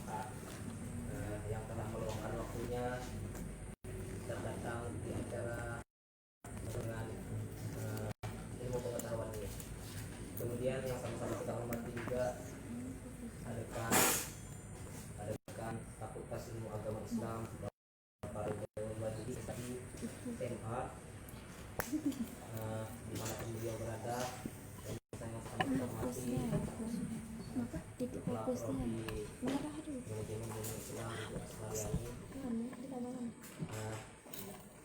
Bapak yang telah meluangkan waktunya datang di acara dengan ilmu pengetahuan ini. Kemudian yang sama-sama kita hormati juga adekan Fakultas Ilmu Agama Islam Bapak Ridwan Wahidi MA, di mana beliau berada, dan saya sama kita hormati Kepala Prodi Manajemen Dunia Islam Ibu Asmariani.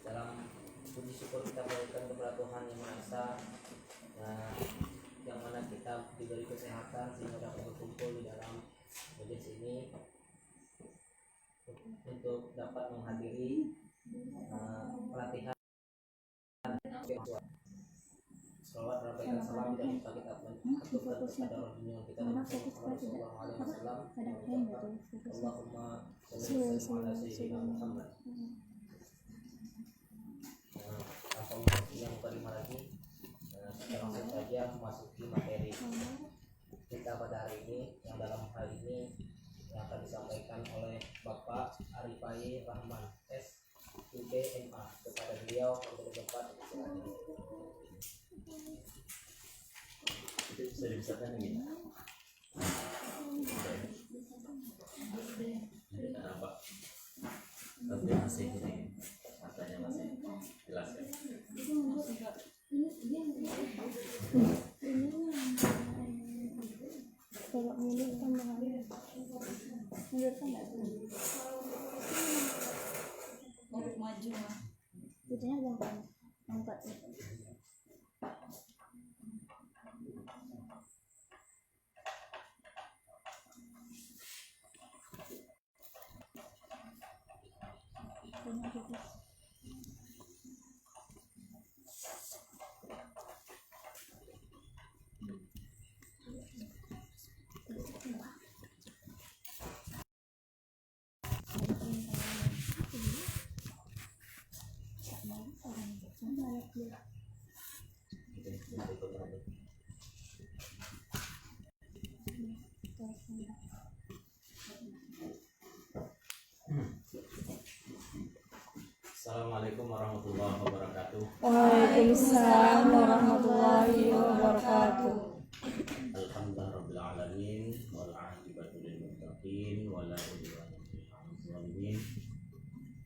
Dalam puji syukur kita berikan kepada Tuhan Yang Maha Esa, yang mana kita diberi kesehatan sehingga dapat berkumpul di dalam majelis ini untuk dapat menghadiri pelatihan Salawat dan salam dan kita aturkan kepada junjungan kita Nabi Sallallahu Alaihi Wasallam. Allahumma sholli ala sayyidina Muhammad. Tanpa yang terima lagi, kita langsung saja memasuki materi kita pada hari ini, yang dalam hal ini yang akan disampaikan oleh Bapak Arifai Rahman S.UB.MA. Kepada beliau untuk dapat itu bisa dibesarkan lagi. Apa? Tapi masih ini matanya masih jelas ya. Kalau mundur kan bahaya. Mundur kan nggak tuh. Maju mah. Itunya gampang. Angkat. Assalamualaikum warahmatullahi wabarakatuh. Waalaikumsalam warahmatullahi wabarakatuh. Alhamdulillahirabbil alamin wal 'aqibatu lil muttaqin wa la udwana 'alal zalimin.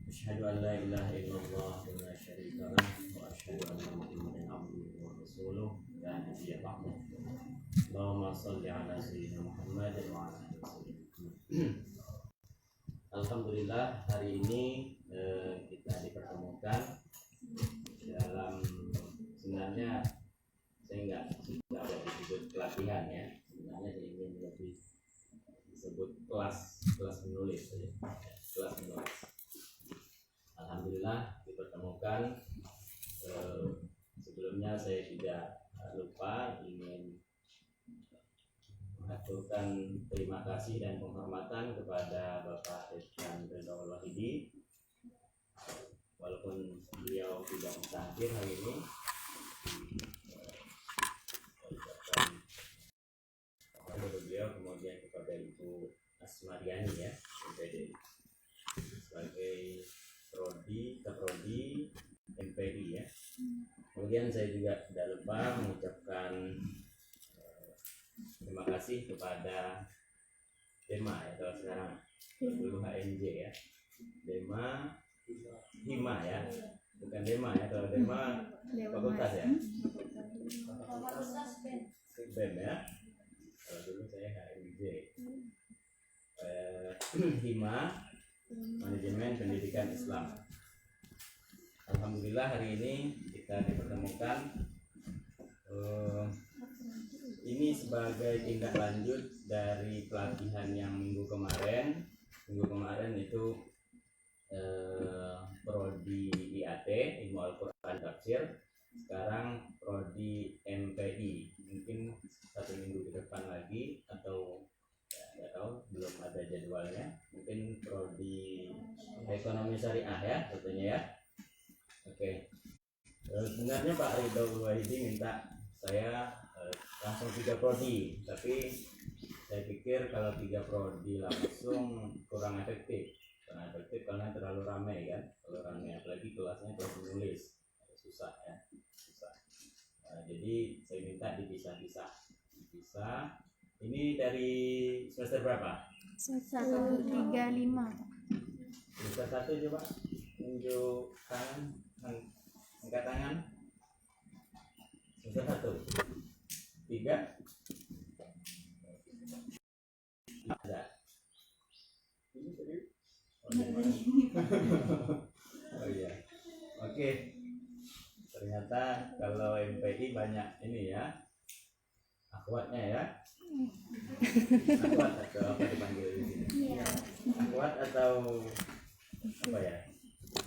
Asyhadu an la ilaha illallah wa la syarika lah wa asyhadu anna Muhammadan 'abduhu wa rasuluh la nabiyya ba'dahu. Allahumma shalli 'ala sayyidina Muhammad wa 'ala alihi wasallam. Alhamdulillah hari ini kita dipertemukan dalam, sebenarnya saya nggak ada disebut pelatihan ya, sebenarnya saya ingin lebih disebut kelas menulis ya. Kelas menulis. Alhamdulillah dipertemukan. Sebelumnya saya tidak lupa ingin mengaturkan terima kasih dan penghormatan kepada Bapak Ridwan Wahidi, walaupun beliau tidak bisa hadir hari ini. Kepada beliau, kemudian kepada Ibu Asmariani ya, MPD sebagai Kaprodi MPI ya. Kemudian saya juga tidak lupa mengucapkan terima kasih kepada Dema ya, kalau sekarang dulu HNJ ya, Dema Hima ya, bukan Dema ya, kalau Dema fakultas ya, BEM ya, kalau dulu saya HNJ. Hima Manajemen Pendidikan Islam. Alhamdulillah hari ini kita dipertemukan. Ini sebagai tindak lanjut dari pelatihan yang minggu kemarin itu prodi IAT Ilmu Al-Quran Tafsir, sekarang prodi MPI. Mungkin 1 minggu ke depan lagi, atau ya, nggak tahu, belum ada jadwalnya. Mungkin prodi Ekonomi Syariah ya tentunya ya. Oke. Sebenarnya Pak Ridwan Wahidi minta saya langsung 3 prodi, tapi saya pikir kalau 3 prodi langsung kurang efektif karena terlalu ramai kan. Kalau ramai apalagi kelasnya kelas menulis susah ya, susah. Jadi saya minta dipisah. Ini dari semester berapa? 135. Semester 1 coba tunjuk tangan, angkat tangan. Semester 1 3 ada. Ini tadi. Oh iya. Oke. Ternyata kalau MPI banyak ini ya. Akhwatnya ya. Akhwat atau apa dipanggil di sini? Iya. Akhwat atau apa ya?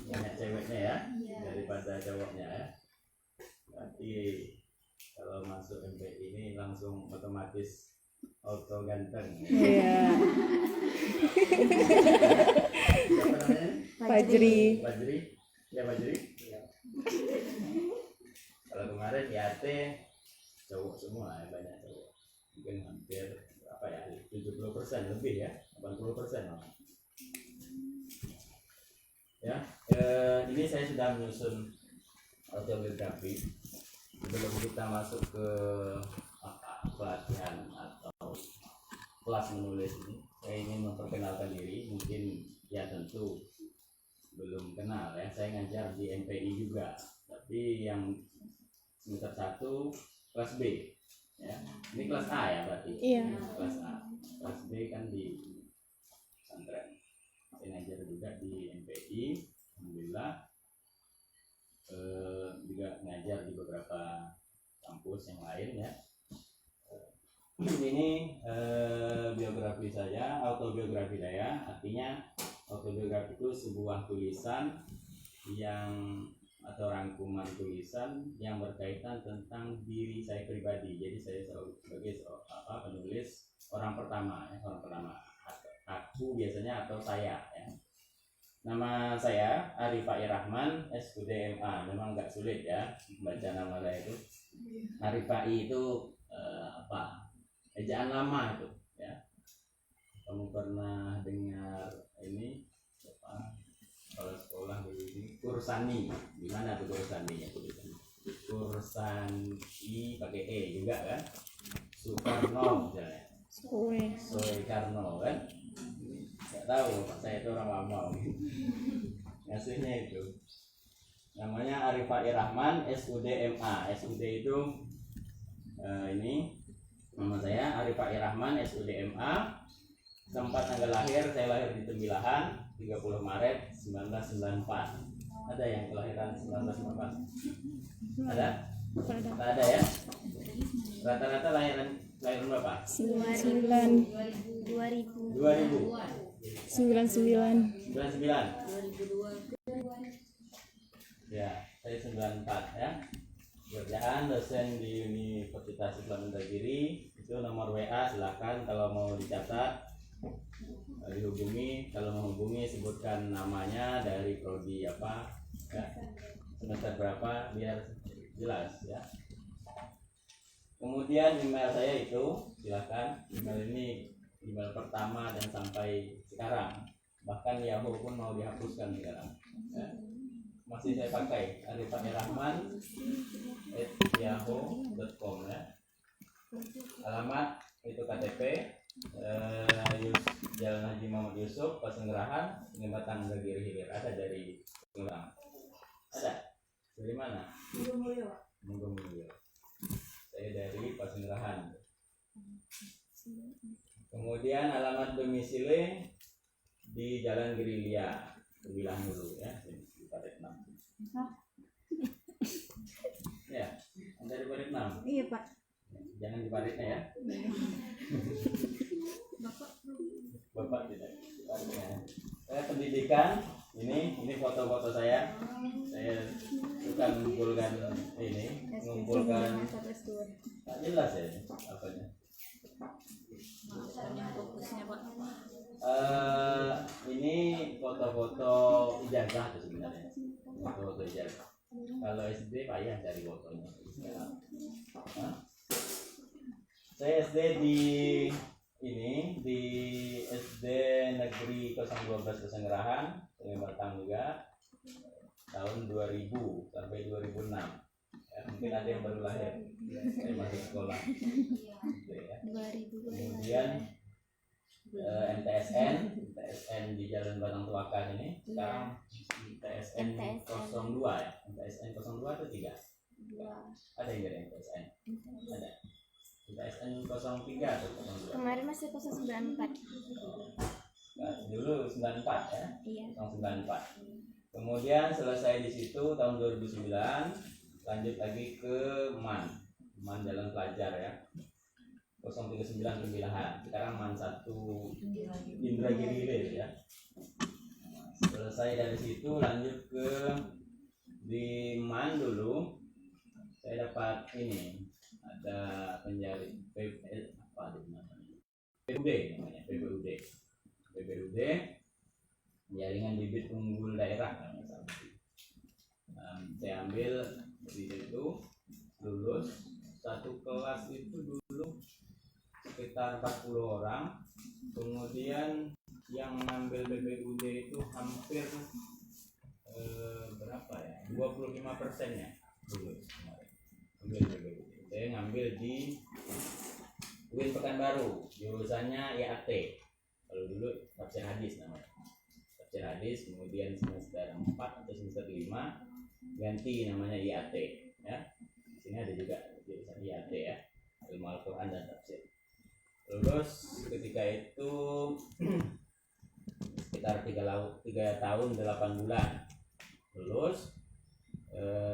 Banyak ceweknya ya daripada cowoknya ya. Berarti kalau masuk MPI ini langsung otomatis auto ganteng. Iya. Siapa namanya? Fajri. Fajri. Ya Fajri. Kalau kemarin IAT cowok semua ya, banyak cowok. Mungkin hampir berapa ya? 70% lebih ya, 80% malah. Ya, ini saya sudah menyusun autobiografi. Sebelum kita masuk ke pelatihan atau kelas menulis ini, saya ingin memperkenalkan diri. Mungkin ya tentu belum kenal ya, saya ngajar di MPI juga, tapi yang semester 1 kelas B ya. Ini kelas A ya berarti. Iya. Kelas A. Kelas B kan di pesantren. Saya ngajar juga di MPI, alhamdulillah. Juga ngajar di beberapa kampus yang lain ya. Ini biografi saya, autobiografi saya. Artinya autobiografi itu sebuah tulisan yang atau rangkuman tulisan yang berkaitan tentang diri saya pribadi. Jadi saya sebagai penulis orang pertama ya, orang pertama. Aku biasanya atau saya ya. Nama saya Arif Fair Rahman, SUD MA. Memang nggak sulit ya baca nama saya itu. Arif Fair itu ejaan lama itu ya. Kamu pernah dengar ini apa? Kalau sekolah dulu ini Kursani. Di mana tuh Kursani ya tulisannya? Kursani pakai E juga kan? Soekarno misalnya. Soekarno kan? Nggak tahu Pak, saya itu orang lama ngasihnya itu. Namanya Arif Fair Rahman, SUD MA. SUD itu ini nama saya Arif Fair Rahman, SUD MA. Tempat tanggal lahir, saya lahir di Tembilahan 30 Maret 1994. Ada yang kelahiran 1994? Ada? Tak ada ya? Rata-rata lahiran berapa? 99. 2000. 99. 99. Ya, saya 94 ya. Kerjaan dosen di Universitas Islam Negeri. Itu nomor WA silakan kalau mau dicatat, dihubungi. Kalau menghubungi sebutkan namanya, dari prodi apa ya, semester berapa, biar jelas ya. Kemudian email saya itu silakan. Email ini email pertama dan sampai sekarang, bahkan Yahoo pun mau dihapuskan sekarang ya. Masih saya pakai ariffairrahman@yahoo.com ya. Alamat itu KTP Jalan Haji Muhammad Yusuf, Pasenggerahan, Batang Negeri Hilir. Ada dari Tangerang? Ada? Dari mana? Munggomulyo. Saya dari Pasenggerahan. Kemudian alamat domisili di Jalan Gerilya, Tembilahan dulu ya, di Padet 6. Ya, dari Padet 6. Iya, Pak. Jangan di Padetnya ya. Bapak tidak. Saya pendidikan, ini foto-foto saya. Saya suka mengumpulkan ini, mengumpulkan. Tak jelas ya apanya. Ini foto-foto ijazah tuh sebenarnya. Foto-foto ijazah. Kalau SD payah cari fotonya. Saya SD di ini Negeri 012 Pesanggerahan, Sungai Batang juga, tahun 2000 sampai 2006. Ya, mungkin ada yang baru lahir, saya masih sekolah. Gitu ya. 2000. Kemudian MTSN di Jalan Batang Tuakan ini sekarang MTSN 02 ya. MTSN 02 atau 3? Ada yang dari MTSN? Ada. MTSN 03 atau 02? Kemarin masih 094. Nah, dulu 94 ya. Iya. 94. Kemudian selesai di situ tahun 2009, lanjut lagi ke MAN Jalan Pelajar ya. 039 Pemilihan. Sekarang MAN 1 Indragiri Hilir ya. Selesai dari situ lanjut ke di MAN dulu. Saya dapat ini ada penjari apa namanya? PBUD jaringan bibit unggul daerah namanya. Saya ambil di situ, lulus satu kelas itu dulu sekitar 40 orang, kemudian yang mengambil PBUD itu hampir berapa ya, 25%-nya lulus kemarin ambil PBUD. Saya ngambil di UIN Pekanbaru, jurusannya IAT. Kalau dulu tafsir hadis namanya, tafsir hadis. Kemudian semester 4 atau semester 5 ganti namanya IAT ya. Di sini ada juga jurusan IAT ya, ilmu Al-Quran dan tafsir. Lulus ketika itu sekitar 3 tahun 8 bulan lulus.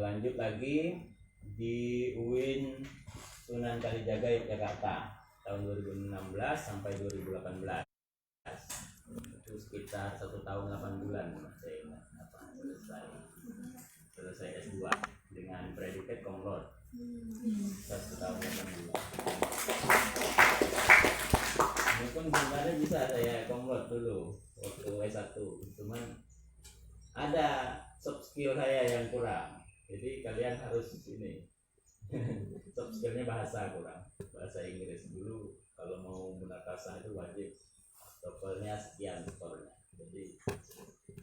Lanjut lagi di UIN Sunan Kalijaga Yogyakarta tahun 2016 sampai 2018. Itu sekitar 1 tahun 8 bulan saya ingat selesai S2 dengan predikat komlot 1 tahun 8 bulan. Ini pun sebenarnya bisa saya komlot dulu waktu S1, cuman ada soft skill saya yang kurang, jadi kalian harus ini soft skillnya bahasa kurang, bahasa Inggris dulu. Kalau mau munakasah itu wajib TOEFL-nya sekian skornya, jadi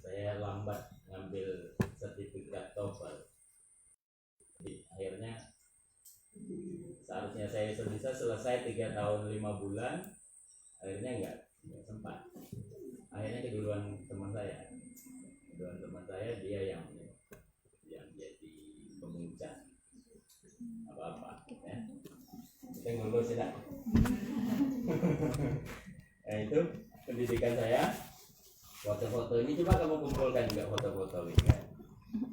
saya lambat ngambil sertifikat TOEFL. Jadi akhirnya seharusnya saya bisa selesai 3 tahun 5 bulan, akhirnya enggak sempat. Akhirnya keduluan teman saya dia yang jadi pemuncak apa ya. Kita ngurus ya. Nah itu pendidikan saya. Foto-foto ini coba kamu kumpulkan juga foto-foto ini kan.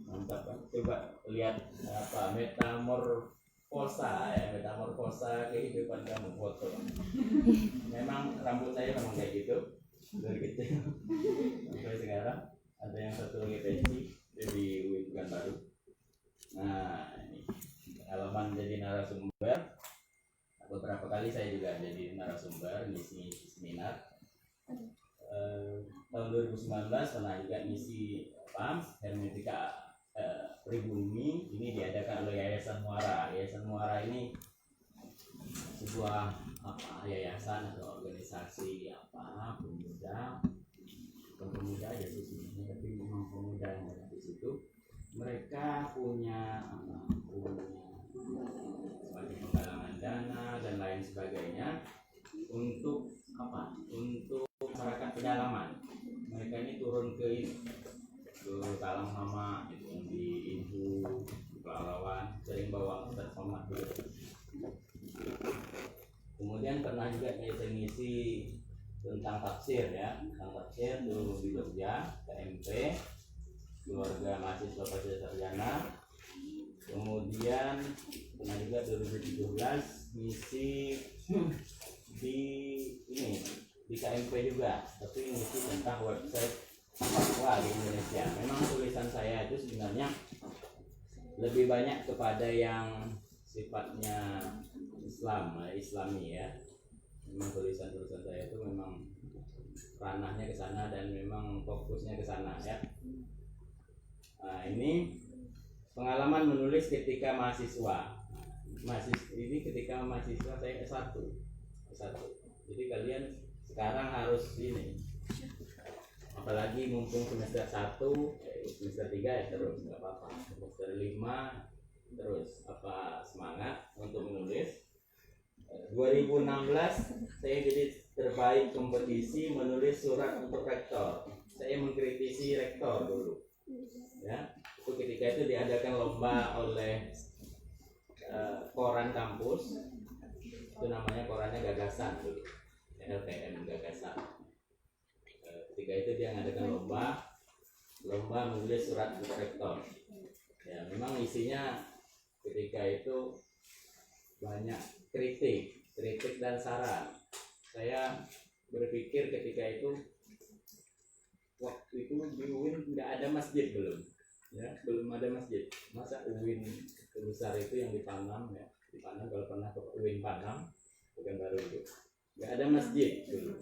Mantap kan? Coba lihat apa metamorfosa kehidupan kamu foto. Memang rambut saya memang kayak gitu dari kecil sampai sekarang. Ada yang satu lagi pensi di UIN Pekanbaru. Nah ini pengalaman jadi narasumber. Beberapa kali saya juga jadi narasumber ngisi seminar. Tahun 2019 pernah juga ngisi hermeneutika pribumi. Ini diadakan oleh Yayasan Muara. Yayasan Muara ini sebuah yayasan atau organisasi pemuda aja sih sebenarnya, tapi memang pemuda yang ada di situ. Mereka punya semacam penggalangan dana dan lain sebagainya untuk masyarakat pedalaman. Mereka ini turun ke Talang Mama gitu, di Inhu, di Pelalawan, sering bawa Ustaz Somad juga. Kemudian pernah juga saya ngisi tentang tafsir ya, dulu di Jogja, KMP, keluarga mahasiswa pasca sarjana. Kemudian pernah juga 2017 ngisi di KMP juga, tapi ngisi tentang website fatwa di Indonesia. Memang tulisan saya itu sebenarnya lebih banyak kepada yang sifatnya Islami ya. Memang tulisan saya itu memang ranahnya ke sana dan memang fokusnya ke sana ya. Nah, ini pengalaman menulis ketika mahasiswa. Ketika mahasiswa saya S1. Jadi kalian sekarang harus apalagi mumpung semester 1, semester 3 ya terus nggak apa-apa, semester 5 terus apa semangat untuk menulis. 2016 saya jadi terbaik kompetisi menulis surat untuk rektor. Saya mengkritisi rektor dulu, ya. Itu ketika itu diadakan lomba oleh koran kampus, itu namanya korannya Gagasan dulu, LTM Gagasan. Ketika itu dia mengadakan lomba menulis surat untuk rektor. Ya, memang isinya ketika itu banyak kritik dan saran. Saya berpikir ketika itu waktu itu di UIN nggak ada masjid belum ada masjid. Masa UIN sebesar itu yang di Panam ya, di Panam kalau pernah ke UIN Panam bukan baru itu nggak ada masjid dulu,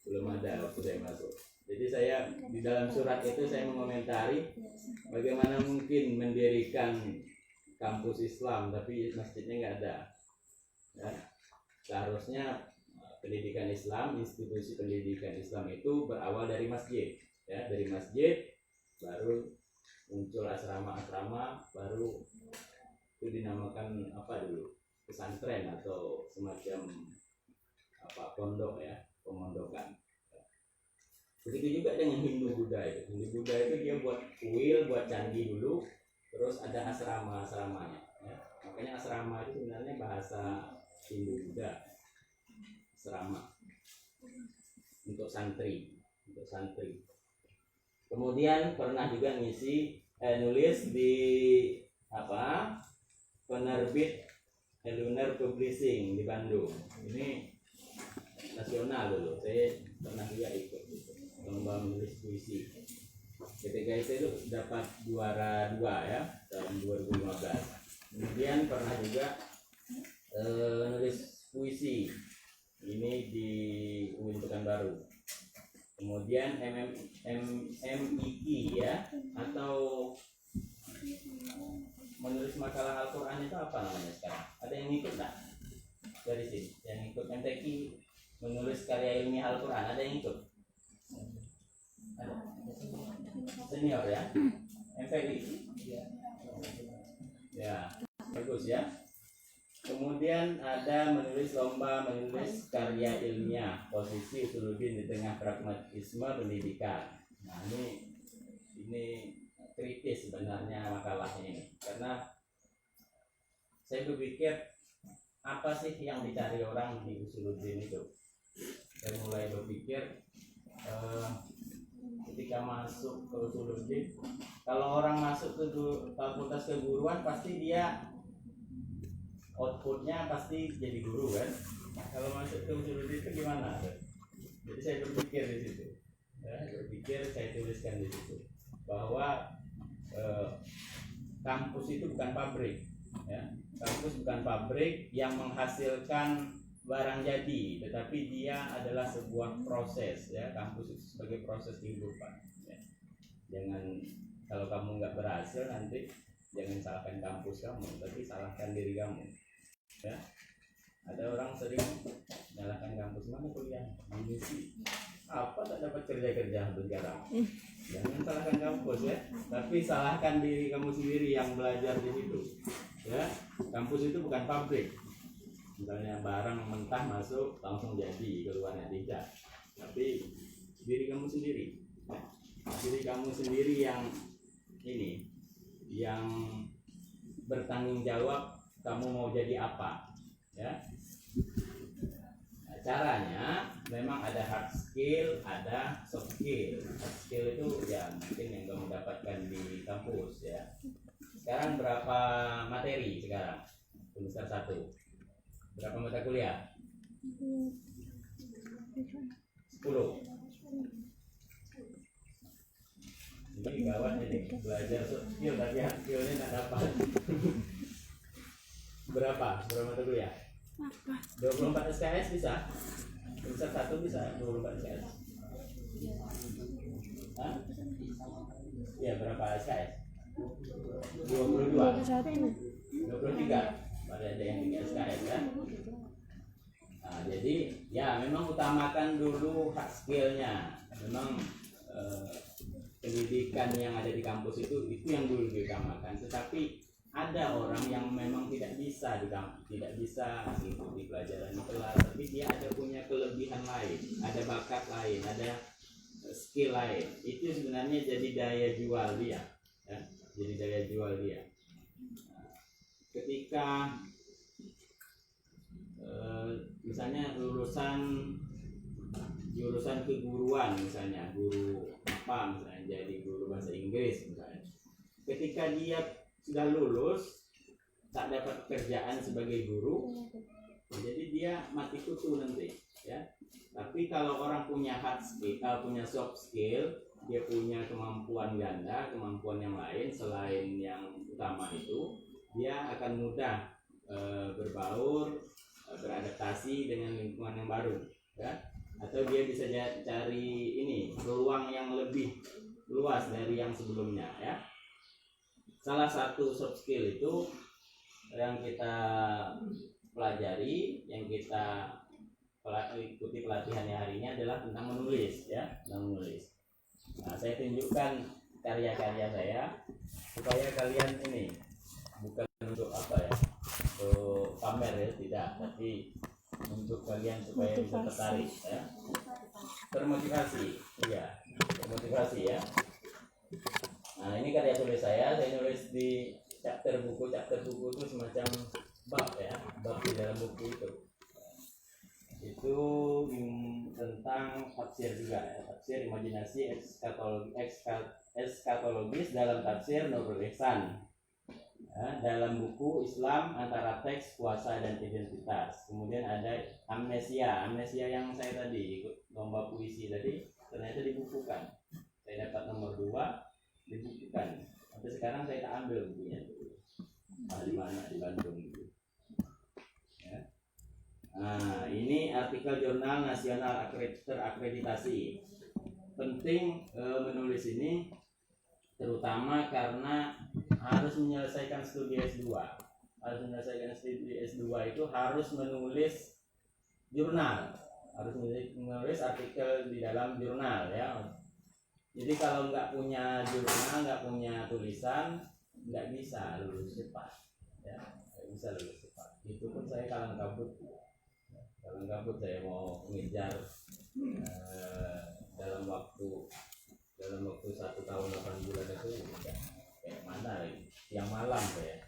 belum ada waktu saya masuk. Jadi saya di dalam surat itu saya mengomentari bagaimana mungkin mendirikan kampus Islam tapi masjidnya nggak ada. Ya, seharusnya pendidikan Islam, institusi pendidikan Islam itu berawal dari masjid, ya, dari masjid baru muncul asrama-asrama, baru itu dinamakan apa dulu, pesantren atau semacam apa pondok ya, pemondokan. Begitu juga dengan Hindu Buddha itu. Hindu Buddha itu dia buat kuil, buat candi dulu, terus ada asrama-asramanya. Ya. Makanya asrama itu sebenarnya bahasa Hindu Buddha, asrama untuk santri. Kemudian pernah juga nulis di apa penerbit Lunar Publishing di Bandung. Ini nasional dulu. Saya pernah juga ikut lomba menulis puisi. Ketika itu dapat juara 2 ya tahun 2015. Kemudian pernah juga nulis puisi ini di UIN Pekanbaru. Kemudian MII ya, atau menulis makalah Al-Quran itu apa namanya sekarang? Ada yang ikut nggak dari sini? Yang ikut MTQ menulis karya ilmiah Al-Quran, ada yang ikut? Ada. Senior ya? MPI? Ya, bagus ya. Kemudian ada lomba menulis karya ilmiah, posisi Usuluddin di tengah pragmatisme pendidikan. Nah ini kritis sebenarnya makalahnya ini, karena saya berpikir apa sih yang dicari orang di Usuluddin itu. Saya mulai berpikir ketika masuk ke Usuluddin, kalau orang masuk ke fakultas keguruan pasti dia outputnya pasti jadi guru kan. Kalau masuk ke Usuluddin itu gimana? Jadi saya berpikir di situ, saya tuliskan di situ bahwa kampus itu bukan pabrik, ya. Kampus bukan pabrik yang menghasilkan barang jadi, tetapi dia adalah sebuah proses, ya. Kampus itu sebagai proses kehidupan. Ya. Kalau kamu nggak berhasil nanti jangan salahkan kampus kamu, tapi salahkan diri kamu. Ya, ada orang sering menyalahkan kampus, mana kuliah ini sih apa tak dapat kerja sekarang. Jangan salahkan kampus ya, tapi salahkan diri kamu sendiri yang belajar di situ. Ya, kampus itu bukan pabrik. Misalnya barang mentah masuk langsung jadi, keluarnya tidak. Tapi diri kamu sendiri, diri kamu sendiri yang bertanggung jawab. Kamu mau jadi apa, ya? Nah, caranya memang ada hard skill, ada soft skill. Hard skill itu ya mungkin yang kamu dapatkan di kampus, ya. Sekarang berapa materi sekarang? Semester 1. Berapa mata kuliah? 10. Ini gawat ini, belajar soft skill tapi hard skillnya nggak dapat. Berapa mata kuliah? 24 SKS bisa? Semester 1 bisa 24 SKS? Hah? Ya, berapa SKS? 22? 23? Ada yang 3 SKS kan? Nah, jadi ya memang utamakan dulu hard skillnya. Memang pendidikan yang ada di kampus itu yang dulu diutamakan. Tetapi ada orang yang memang tidak bisa mengikuti pelajaran di kelas, tapi dia ada punya kelebihan lain, ada bakat lain, ada skill lain. Itu sebenarnya jadi daya jual dia, ya. Jadi daya jual dia. Ketika misalnya jurusan keguruan, misalnya guru apa, misalnya jadi guru bahasa Inggris misalnya. Ketika dia sudah lulus tak dapat pekerjaan sebagai guru, jadi dia mati kutu nanti, ya. Tapi kalau orang punya hard skill, punya soft skill, dia punya kemampuan ganda, kemampuan yang lain selain yang utama itu, dia akan mudah berbaur, beradaptasi dengan lingkungan yang baru, ya. Atau dia bisa cari peluang yang lebih luas dari yang sebelumnya, ya. Salah satu soft skill itu yang kita pelajari, yang kita ikuti pelatihannya hari ini adalah tentang menulis, ya, tentang menulis. Nah, saya tunjukkan karya-karya saya supaya kalian bukan untuk apa ya, untuk pamer ya, tidak, tapi untuk kalian supaya bisa tertarik, ya, termotivasi, ya, termotivasi, ya. Nah, ini karya tulis saya nulis di chapter buku itu semacam bab, ya, bab di dalam buku itu tentang tafsir juga, ya, tafsir imajinasi eskatologis dalam tafsir Nurul Ihsan, ya, dalam buku Islam antara teks, kuasa dan identitas. Kemudian ada amnesia yang saya tadi ikut lomba puisi tadi ternyata dibukukan, saya dapat nomor 2, dibukukan. Sampai sekarang saya tak ambil bukunya itu. Di mana, di Bandung gitu. Ya. Nah, ini artikel jurnal nasional terakreditasi. Penting menulis ini terutama karena harus menyelesaikan studi S2. Harus menyelesaikan studi S2 itu harus menulis jurnal, harus menulis artikel di dalam jurnal, ya. Jadi kalau nggak punya jurnal, nggak punya tulisan, nggak bisa lulus cepat, ya, nggak bisa lulus cepat. Itu pun saya kalang kabut saya mau mengejar dalam waktu 1 tahun 8 bulan itu kayak mana lagi, siang malam saya.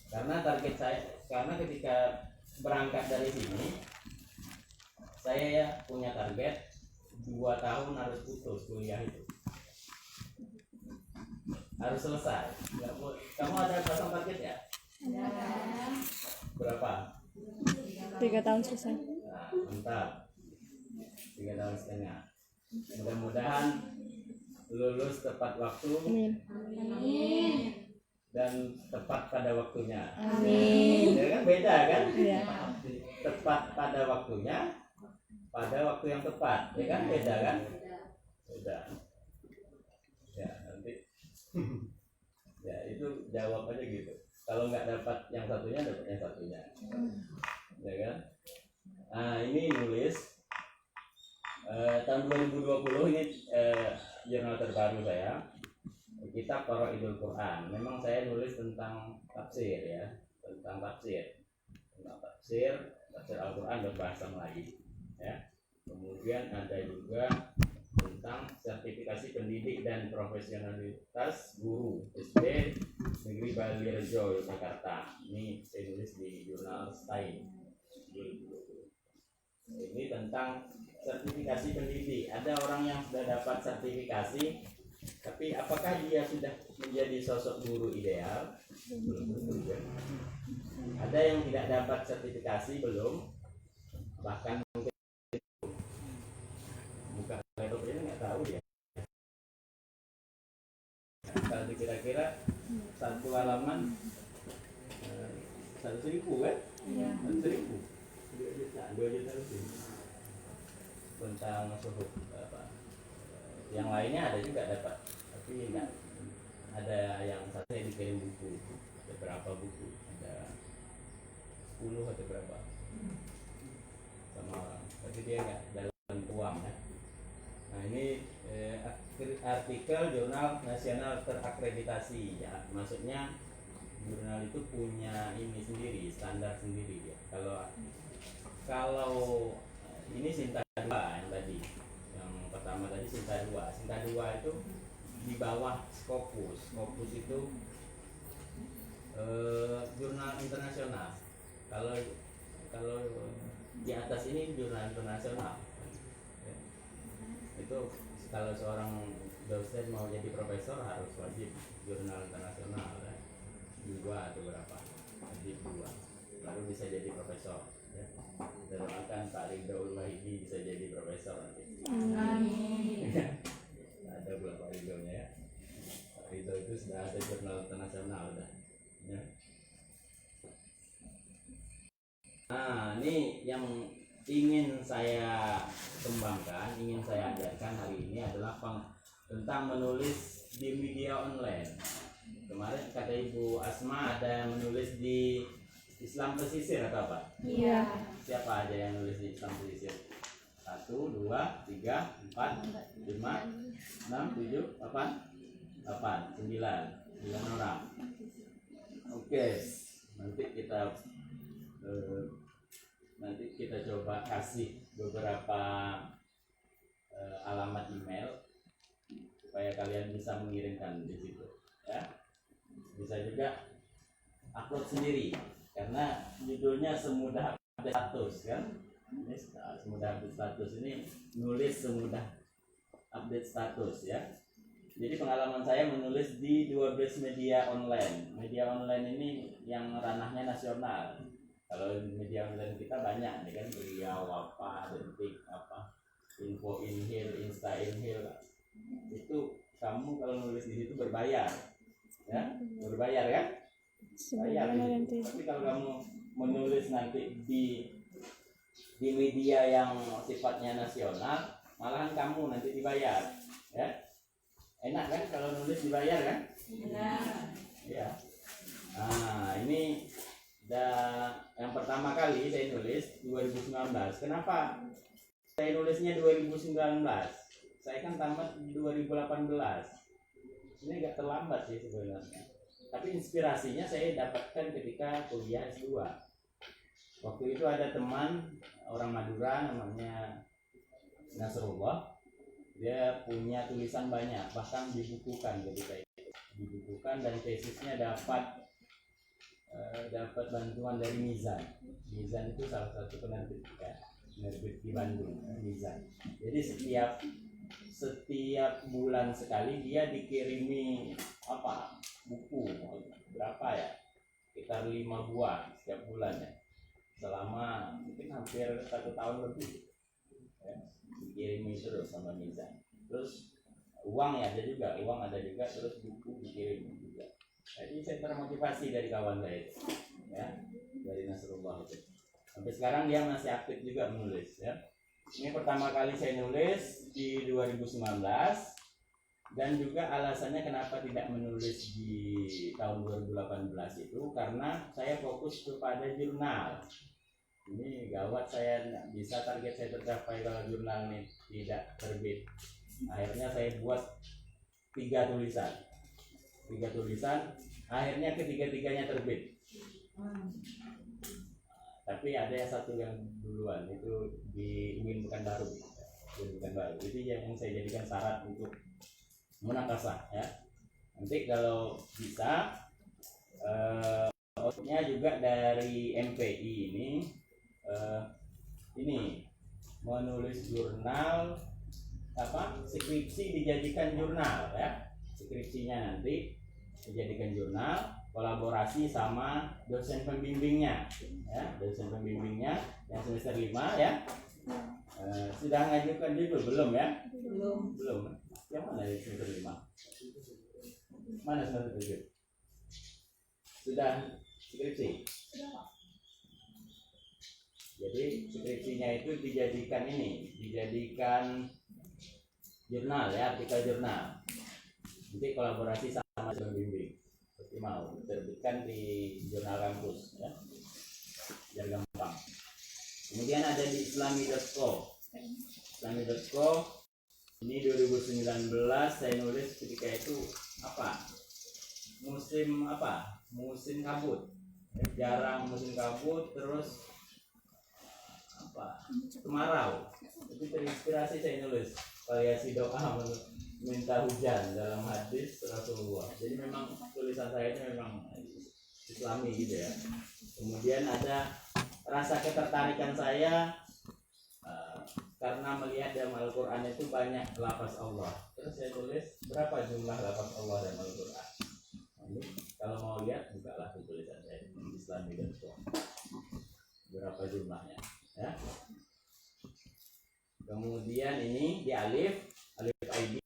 Karena target saya, karena ketika berangkat dari sini, saya punya target 2 tahun harus putus kuliah itu, harus selesai. Kamu ada pasang target ya? Ada. Berapa? 3 tahun selesai. Nah, mantap. 3,5 tahun. Mudah-mudahan lulus tepat waktu. Amin. Dan tepat pada waktunya. Amin. Ya kan, beda kan? Ya. Tepat pada waktunya, pada waktu yang tepat, ya kan, beda kan? Beda. Ya, nanti ya itu jawab aja gitu. Kalau nggak dapat yang satunya, dapat yang satunya, ya kan? Nah, ini nulis tahun 2020 ini jurnal terbaru saya, kitab Faraidul Quran. Memang saya nulis tentang tafsir, ya, tentang tafsir Al-Quran berbahasa Melayu, ya. Kemudian ada juga tentang sertifikasi pendidik dan profesionalitas guru SD Negeri Bali Rejo, Jakarta. Ini saya nulis di jurnal Stein 2020. Ini tentang sertifikasi pendidik. Ada orang yang sudah dapat sertifikasi, tapi apakah dia sudah menjadi sosok guru ideal? Belum tentu. Ada yang tidak dapat sertifikasi, belum, bahkan mungkin buka laptop ini nggak tahu ya. Kalau kira-kira satu halaman 100.000 kan? 100.000, 2 juta lebih tentang suhu apa. Yang lainnya ada juga dapat, tapi enggak ada yang saya dikirim buku, ada berapa buku, ada 10 atau berapa sama orang, tapi dia enggak dalam uang, ya. Nah, ini artikel jurnal nasional terakreditasi ya. Maksudnya jurnal itu punya ini sendiri, standar sendiri ya. Kalau ini Sinta 2 yang tadi. Yang pertama tadi Sinta 2. Sinta 2 itu di bawah Scopus. Scopus itu jurnal internasional. Kalau di atas ini jurnal internasional. Itu kalau seorang dosen mau jadi profesor harus wajib jurnal internasional ya. 2 atau berapa, wajib 2 baru bisa jadi profesor ya. Dan doakan Pak Ridho Ulwahidi bisa jadi profesor nanti. Amin. Ada belum Pak Ridho nya ya? Pak Ridho itu sudah ada jurnal internasional udah ya. Nah ini yang ingin saya kembangkan, ingin saya ajarkan hari ini adalah tentang menulis di media online. Kemarin kata Ibu Asma ada yang menulis di Islam Pesisir atau apa? Iya. Siapa aja yang nulis di Islam Pesisir? 1, 2, 3, 4, 5, 6, 7, 8, 9 orang. Oke, nanti kita coba kasih beberapa alamat email supaya kalian bisa mengirimkan di situ ya. Bisa juga upload sendiri karena judulnya semudah update status kan. Ini semudah update status, ini nulis semudah update status ya. Jadi pengalaman saya menulis di 12 media online. Media online ini yang ranahnya nasional. Kalau media online kita banyak nih kan, Beliau apa, Detik apa, Info Inhil, Insta Inhil. Itu kamu kalau nulis di situ berbayar. Ya, berbayar kan? Bayar. Tapi kalau kamu menulis nanti di media yang sifatnya nasional, malahan kamu nanti dibayar. Ya. Enak kan kalau nulis dibayar kan? Benar. Ya. Nah, ini yang pertama kali saya nulis 2019. Kenapa saya nulisnya 2019? Saya kan tamat 2018. Ini agak terlambat sih sebenarnya. Tapi inspirasinya saya dapatkan ketika kuliah S2. Waktu itu ada teman orang Madura namanya Nasrullah. Dia punya tulisan banyak, bahkan dibukukan ketika itu. Dibukukan dan tesisnya dapat bantuan dari Mizan. Mizan itu salah satu penerbit ya, penerbit di Bandung, Mizan. Jadi setiap bulan sekali dia dikirimi buku berapa ya, sekitar 5 buah setiap bulan ya, selama mungkin hampir 1 tahun lebih ya, dikirimi terus sama Mizan. Terus uang ada juga, terus buku dikirim juga. Jadi saya termotivasi dari kawan saya itu, ya, dari Nasrullah itu. Sampai sekarang dia masih aktif juga menulis ya. Ini pertama kali saya nulis di 2019 dan juga alasannya kenapa tidak menulis di tahun 2018 itu karena saya fokus kepada jurnal. Ini gawat, saya tidak bisa target saya tercapai kalau jurnal ini tidak terbit. Akhirnya saya buat 3 tulisan. Akhirnya ketiga-tiganya terbit. Tapi ada yang satu yang duluan, itu di UIN Pekanbaru. Itu yang saya jadikan syarat untuk munakasah ya. Nanti kalau bisa outputnya juga dari MPI ini menulis jurnal skripsi dijadikan jurnal ya. Skripsinya nanti dijadikan jurnal, kolaborasi sama dosen pembimbingnya ya, yang semester 5 ya. Sudah ngajukan judul belum ya? Belum. Yang mana yang semester 5? Mana semester 7? Sudah skripsi? Jadi skripsinya itu dijadikan jurnal ya, artikel jurnal. Nanti kolaborasi sama pembimbing. Seperti mau terbitkan di jurnal kampus ya, biar gampang. Kemudian ada di islami.co. Ini 2019 saya nulis ketika itu apa? Musim kabut. Jarang musim kabut, terus apa? Kemarau. Itu terinspirasi saya nulis variasi doa minta hujan dalam hadis Rasulullah. Jadi memang tulisan saya itu memang Islami gitu ya. Kemudian ada rasa ketertarikan saya karena melihat dalam Al-Quran itu banyak lafaz Allah. Terus saya tulis berapa jumlah lafaz Allah dalam Al-Quran. Kalau mau lihat bukalah tulisan saya Islami dan berapa jumlahnya ya. Kemudian ini di Alif ID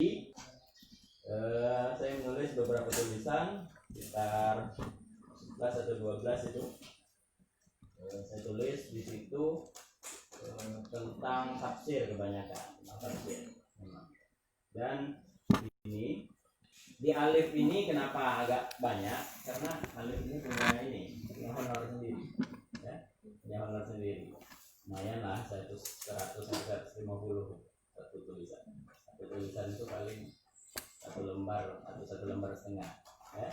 saya menulis beberapa tulisan sekitar 11 atau 12 itu saya tulis di situ tentang tafsir kebanyakan tentang tafsir dan ini di Alif ini kenapa agak banyak karena Alif ini punya honor sendiri ya, punya honor sendiri lumayan lah 100 150 satu tulisan itu paling satu lembar atau 1 lembar setengah ya.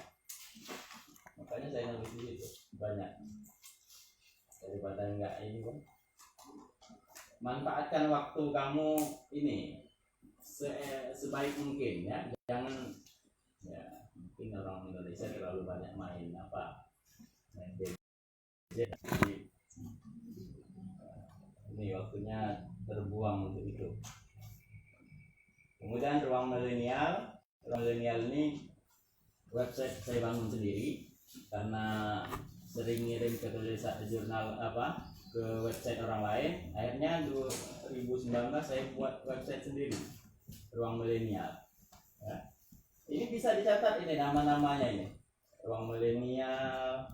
Makanya saya nulis di situ banyak daripada enggak ini kan. Manfaatkan waktu kamu ini sebaik mungkin ya, jangan ya mungkin orang Indonesia terlalu banyak main gadget. Ini waktunya terbuang untuk itu. Kemudian ruang milenial ini website saya bangun sendiri karena sering ngirim ke tulisan jurnal ke website orang lain. Akhirnya 2019 saya buat website sendiri ruang milenial ya. Ini bisa dicatat ini nama-namanya ini ruang milenial.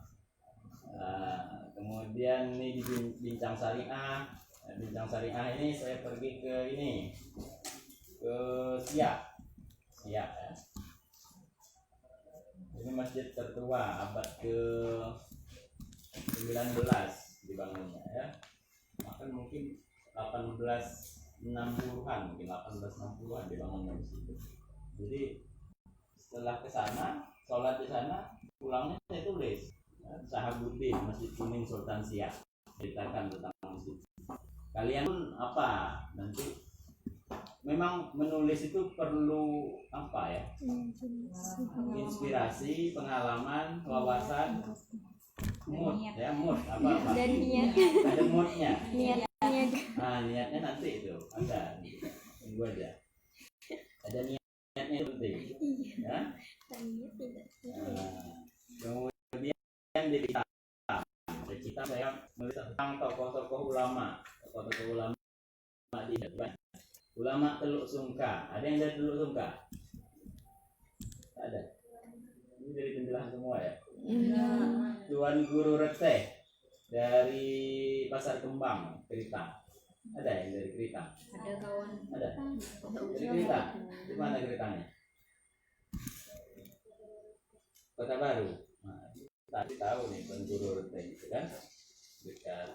Kemudian ini di bincang syariah. Bincang syariah ini saya pergi ke Siak ya. Ini masjid tertua abad ke-19 dibangunnya ya. Maka mungkin 1860-an dibangunnya di situ. Jadi setelah ke sana, sholat di sana, pulangnya saya tulis Sahabuddin Masjid Kuning Sultan Siak, ceritakan tentang masjid. Kalian pun nanti memang menulis itu perlu inspirasi, pengalaman, wawasan, mood ya, dan niat. ada moodnya. Niatnya Nanti itu ada tunggu aja, ada niatnya penting ya. Kemudian di kita saya menulis tentang tokoh-tokoh ulama di ulama Teluk Sungka. Ada yang dari Teluk Sungka? Ada. Ini dari Tenggelam semua ya. Tuan Guru Reteh dari Pasar Kembang, Keritang. Ada yang dari Keritang? ada kawan. Ada. Dari Keritang. Di mana Keritangnya? Kota Baru. Nah, tadi tahu nih Tuan Guru Reteh gitu kan? Dekat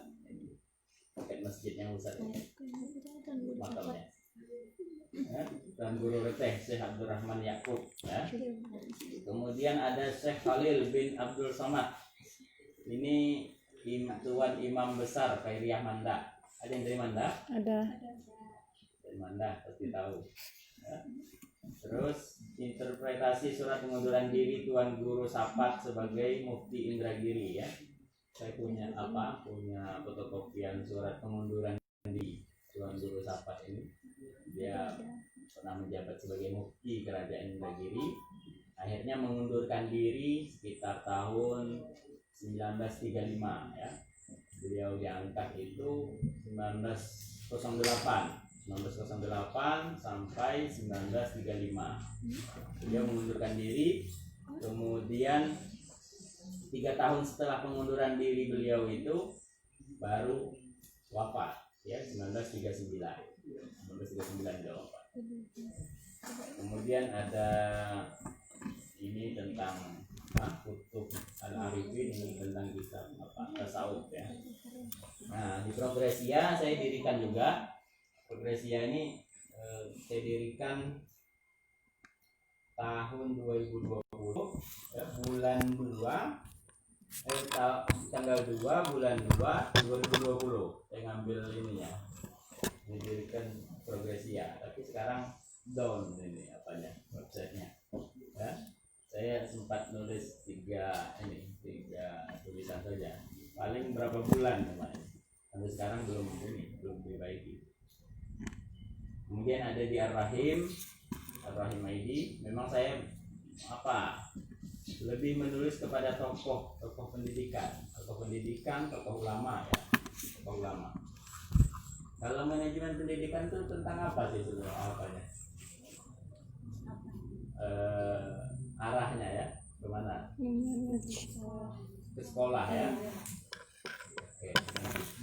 masjid yang besar ini. Makamnya. Ya, Tuan Guru Reteh Syekh Abdurrahman Yakub ya. Kemudian ada Syekh Khalil bin Abdul Somad. Ini Tuan Imam Besar Khairiyah Manda. Ada yang dari Manda? Ada. Dari Manda pasti tahu ya. Terus interpretasi surat pengunduran diri Tuan Guru Sapat sebagai Mufti Indragiri ya. Saya punya fotokopian surat pengunduran diri Tuan Guru Sapat ini. Dia pernah menjabat sebagai mufti kerajaan Indragiri, akhirnya mengundurkan diri sekitar tahun 1935 ya. Beliau diangkat itu 1908 sampai 1935. Beliau mengundurkan diri, kemudian 3 tahun setelah pengunduran diri beliau itu baru wafat ya, 1939 dia wafat. Kemudian ada ini tentang Kutub Al-Arifin, ini tentang kitab tasawuf ya. Nah, di Progresia saya dirikan juga. Progresia ini saya dirikan tahun 2020 ya, bulan 2 tanggal 2 bulan 2 2020 saya ngambil ininya, didirikan Progresia, tapi sekarang down ini apanya websitenya ya. Saya sempat nulis tiga tulisan saja, paling berapa bulan kemarin, sampai sekarang belum diperbaiki. Kemudian ada di Ar-Rahim ID. Memang saya lebih menulis kepada tokoh pendidikan, tokoh ulama ya, tokoh ulama. Kalau manajemen pendidikan itu tentang apa sih sebenarnya, apanya? Arahnya ya kemana? Ke sekolah ya. Oke,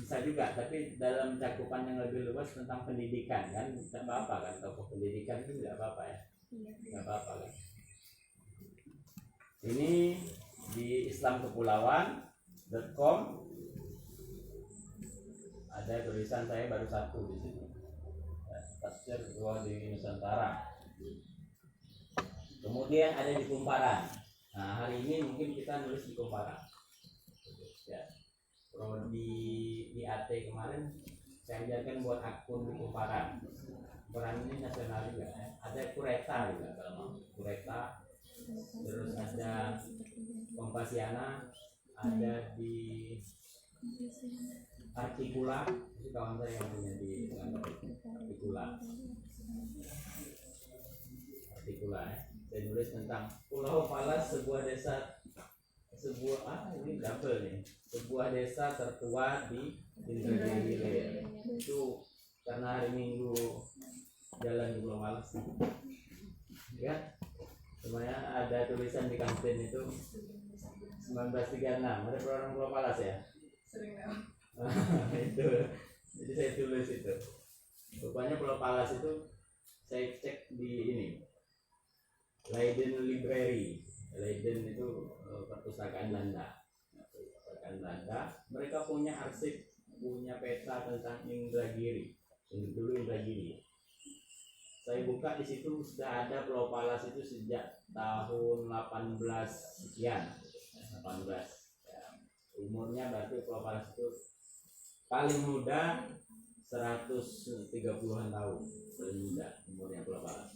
bisa juga, tapi dalam cakupan yang lebih luas tentang pendidikan kan, tidak apa-apa kan, tokoh pendidikan itu tidak apa-apa ya, tidak apa-apa kan. Ini di islamkepulauan.com ada tulisan saya baru satu di sini, tafsir dua di Nusantara. Kemudian ada di Kumparan. Nah hari ini mungkin kita nulis di Kumparan ya. Kalau di AT kemarin saya ajarkan buat akun di Kumparan. Kumparan ini nasional juga ya. Ada Kureta juga, kalau mau Kureta. Terus ada Kompasiana, ada di Artikula, itu kawan saya yang punya di Artikula ya. Saya nulis tentang Pulau Palas, sebuah desa, ini double nih, sebuah desa tertua di Indragiri Hilir. Itu karena hari Minggu jalan di Pulau Palas ya. Semuanya ada tulisan di kantin itu 1936. Ada orang Pulau Palas ya? Sering itu. Jadi saya tulis itu. Rupanya Pulau Palas itu saya cek di ini, Leiden Library. Leiden itu perpustakaan Belanda. Mereka punya arsip, punya peta tentang Indragiri. Dulu Indragiri. Saya buka di situ sudah ada Pulau Palas itu sejak tahun 18 sekian, 18. Ya. Umurnya berarti Pulau Palas itu paling muda 130-an tahun, paling muda umurnya Pulau Palas.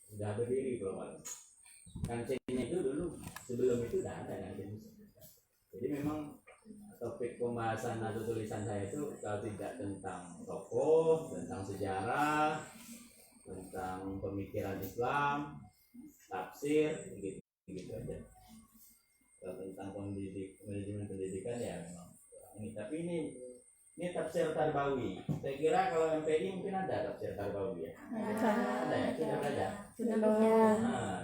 Sudah berdiri Pulau Palas. Kancingnya itu dulu sebelum itu sudah ada kancing. Jadi memang topik pembahasan atau tulisan saya itu kalau tidak tentang tokoh, tentang sejarah, tentang pemikiran Islam, tafsir, gitu aja. Kalau tentang manajemen pendidikan ya memang ini. Tapi ini tafsir Tarbawi. Saya kira kalau MPI mungkin ada tafsir Tarbawi ya. Ada ya, sudah belajar.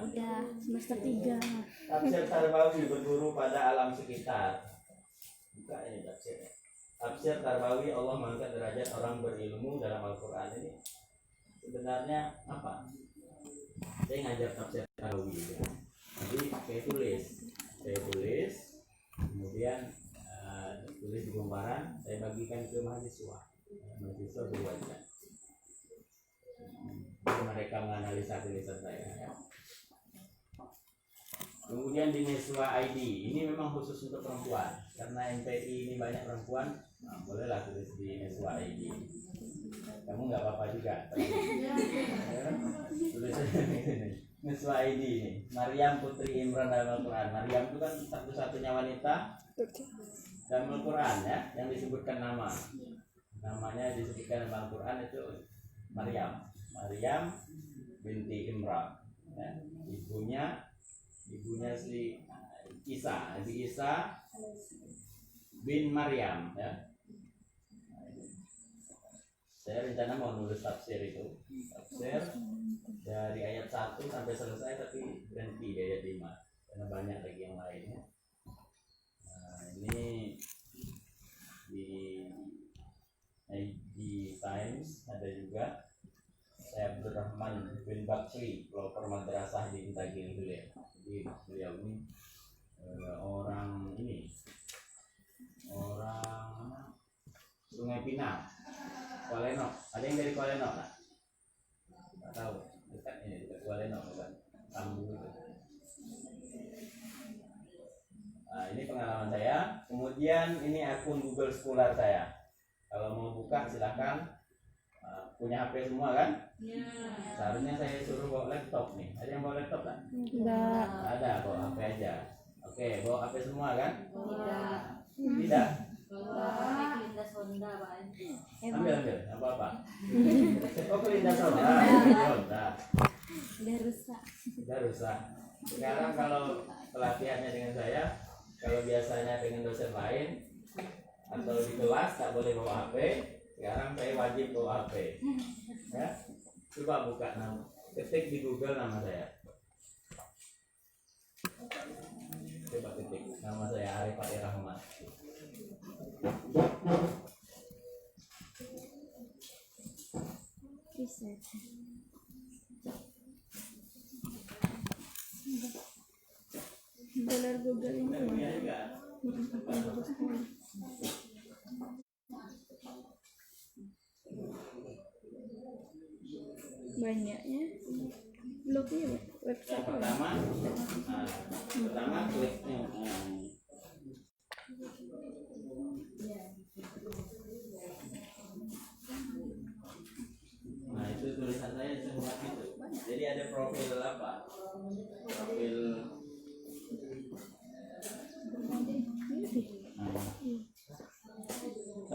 Sudah semester 3. Tafsir Tarbawi, berguru pada alam sekitar. Buka ini tafsirnya. Tafsir Tarbawi, Allah mengangkat derajat orang berilmu dalam Al-Quran. Ini sebenarnya apa? Saya ngajar tafsir Tarbawi gitu. Jadi saya tulis, kemudian tulis di Kumparan, saya bagikan ke mahasiswa berbaca. Mereka menganalisa tulisan saya ya. Kemudian di Neswa ID, ini memang khusus untuk perempuan, karena MPI ini banyak perempuan. Nah, bolehlah tulis di Neswa ID. Kamu nggak apa-apa juga. Tulis Neswa ID ini. Maryam Putri Imran dalam Al-Quran. Maryam itu kan satu-satunya wanita dalam Al-Quran ya, yang disebutkan namanya disebutkan dalam Al-Quran itu Maryam binti Imran ya. ibunya si Isa bin Maryam ya. Saya rencana mau nulis tafsir dari ayat 1 sampai selesai, tapi berhenti di ayat 5 karena banyak lagi yang lainnya. Ini di Times ada juga saya Abdurrahman bin Bakri, pelopor madrasah di Indragiri Hilir. Jadi beliau ini orang Sungai Pinang, Kuala Lumpur. Ada yang dari Kuala Lumpur? Kemudian ini akun Google Scholar saya. Kalau mau buka silahkan. Punya HP semua kan? Ya. Seharusnya saya suruh bawa laptop nih. Ada yang bawa laptop kan? Enggak. Ada, bawa HP aja. Oke, bawa HP semua kan? Tidak. Tidak? Bawa Linda Sonda, Pak. Ambil, apa apa? Oh, Kelinda Sonda. Sonda. Udah rusak. Sudah rusak. Sekarang kalau pelatihannya dengan saya, kalau biasanya dengan dosen lain atau di kelas tak boleh bawa HP, sekarang saya wajib bawa HP. Ya, coba buka nama, ketik di Google nama saya. Coba ketik nama saya Arif Rahmat. Riset. Dolar Google ini. Punya juga. Banyaknya. Blognya website. Pertama kliknya. Nah itu tulisan saya semua itu. Jadi ada profil apa? Profil.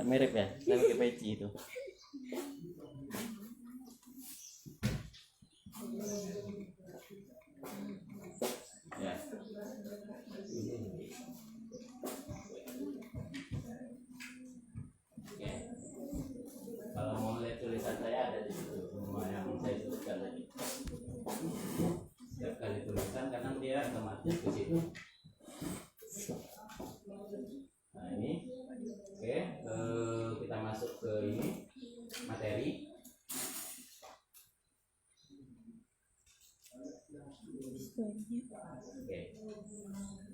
Mirip ya, saya pakai peci itu. Ya. Oke. Kalau mau lihat tulisan saya ada di situ semua yang saya tuliskan tadi. Setiap kali tulisan kadang dia otomatis ke situ. Nah ini, oke, kita masuk ke ini materi. Oke,